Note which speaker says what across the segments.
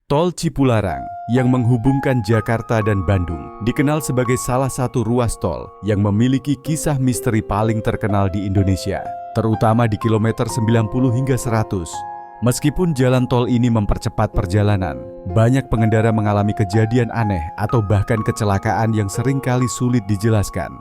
Speaker 1: Tol Cipularang yang menghubungkan Jakarta dan Bandung dikenal sebagai salah satu ruas tol yang memiliki kisah misteri paling terkenal di Indonesia, terutama di kilometer 90 hingga 100. Meskipun jalan tol ini mempercepat perjalanan, banyak pengendara mengalami kejadian aneh atau bahkan kecelakaan yang seringkali sulit dijelaskan.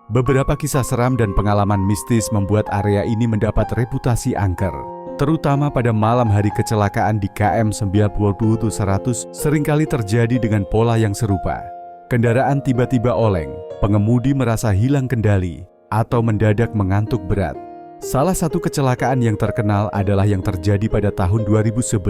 Speaker 1: Beberapa kisah seram dan pengalaman mistis membuat area ini mendapat reputasi angker. Terutama pada malam hari, kecelakaan di KM 90-100 seringkali terjadi dengan pola yang serupa. Kendaraan tiba-tiba oleng, pengemudi merasa hilang kendali, atau mendadak mengantuk berat. Salah satu kecelakaan yang terkenal adalah yang terjadi pada tahun 2011,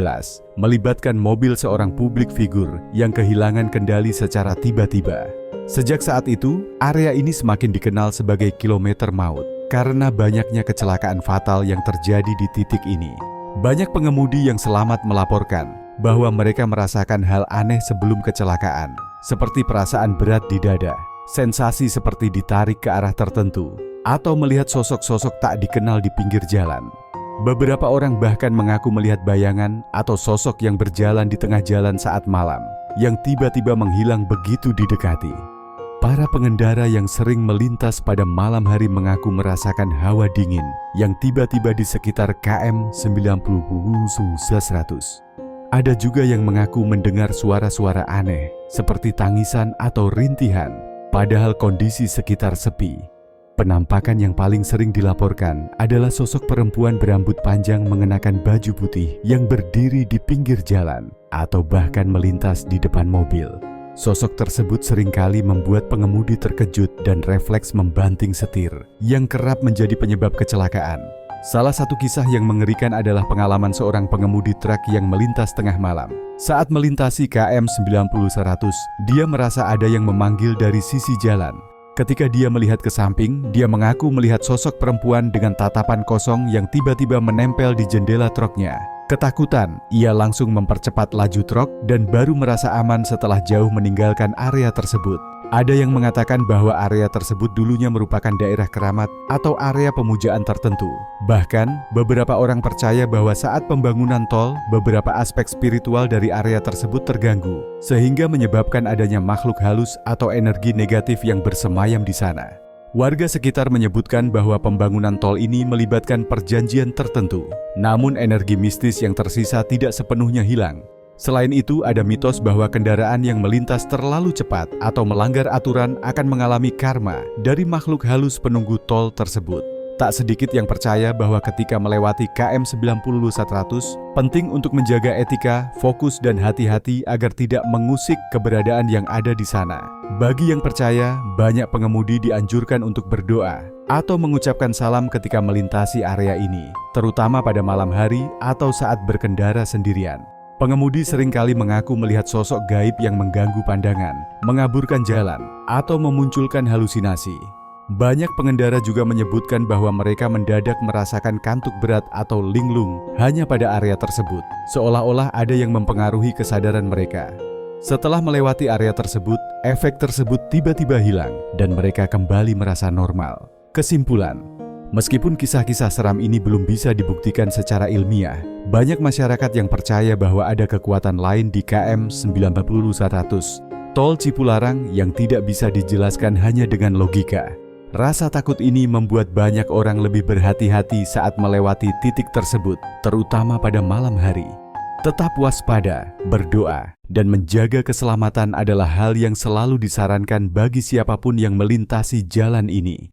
Speaker 1: melibatkan mobil seorang publik figur yang kehilangan kendali secara tiba-tiba. Sejak saat itu, area ini semakin dikenal sebagai kilometer maut, karena banyaknya kecelakaan fatal yang terjadi di titik ini. Banyak pengemudi yang selamat melaporkan bahwa mereka merasakan hal aneh sebelum kecelakaan, seperti perasaan berat di dada, sensasi seperti ditarik ke arah tertentu, atau melihat sosok-sosok tak dikenal di pinggir jalan. Beberapa orang bahkan mengaku melihat bayangan atau sosok yang berjalan di tengah jalan saat malam, yang tiba-tiba menghilang begitu didekati. Para pengendara yang sering melintas pada malam hari mengaku merasakan hawa dingin yang tiba-tiba di sekitar KM 90-100. Ada juga yang mengaku mendengar suara-suara aneh seperti tangisan atau rintihan, padahal kondisi sekitar sepi. Penampakan yang paling sering dilaporkan adalah sosok perempuan berambut panjang mengenakan baju putih yang berdiri di pinggir jalan atau bahkan melintas di depan mobil. Sosok tersebut seringkali membuat pengemudi terkejut dan refleks membanting setir, yang kerap menjadi penyebab kecelakaan. Salah satu kisah yang mengerikan adalah pengalaman seorang pengemudi truk yang melintas tengah malam. Saat melintasi KM 90-100, dia merasa ada yang memanggil dari sisi jalan. Ketika dia melihat ke samping, dia mengaku melihat sosok perempuan dengan tatapan kosong yang tiba-tiba menempel di jendela truknya. Ketakutan, ia langsung mempercepat laju truk dan baru merasa aman setelah jauh meninggalkan area tersebut. Ada yang mengatakan bahwa area tersebut dulunya merupakan daerah keramat atau area pemujaan tertentu. Bahkan, beberapa orang percaya bahwa saat pembangunan tol, beberapa aspek spiritual dari area tersebut terganggu, sehingga menyebabkan adanya makhluk halus atau energi negatif yang bersemayam di sana. Warga sekitar menyebutkan bahwa pembangunan tol ini melibatkan perjanjian tertentu, namun energi mistis yang tersisa tidak sepenuhnya hilang. Selain itu, ada mitos bahwa kendaraan yang melintas terlalu cepat atau melanggar aturan akan mengalami karma dari makhluk halus penunggu tol tersebut. Tak sedikit yang percaya bahwa ketika melewati KM 90-100, penting untuk menjaga etika, fokus dan hati-hati agar tidak mengusik keberadaan yang ada di sana. Bagi yang percaya, banyak pengemudi dianjurkan untuk berdoa atau mengucapkan salam ketika melintasi area ini, terutama pada malam hari atau saat berkendara sendirian. Pengemudi seringkali mengaku melihat sosok gaib yang mengganggu pandangan, mengaburkan jalan, atau memunculkan halusinasi. Banyak pengendara juga menyebutkan bahwa mereka mendadak merasakan kantuk berat atau linglung hanya pada area tersebut, seolah-olah ada yang mempengaruhi kesadaran mereka. Setelah melewati area tersebut, efek tersebut tiba-tiba hilang dan mereka kembali merasa normal. Kesimpulan, meskipun kisah-kisah seram ini belum bisa dibuktikan secara ilmiah, banyak masyarakat yang percaya bahwa ada kekuatan lain di KM 90-100, Tol Cipularang yang tidak bisa dijelaskan hanya dengan logika. Rasa takut ini membuat banyak orang lebih berhati-hati saat melewati titik tersebut, terutama pada malam hari. Tetap waspada, berdoa, dan menjaga keselamatan adalah hal yang selalu disarankan bagi siapapun yang melintasi jalan ini.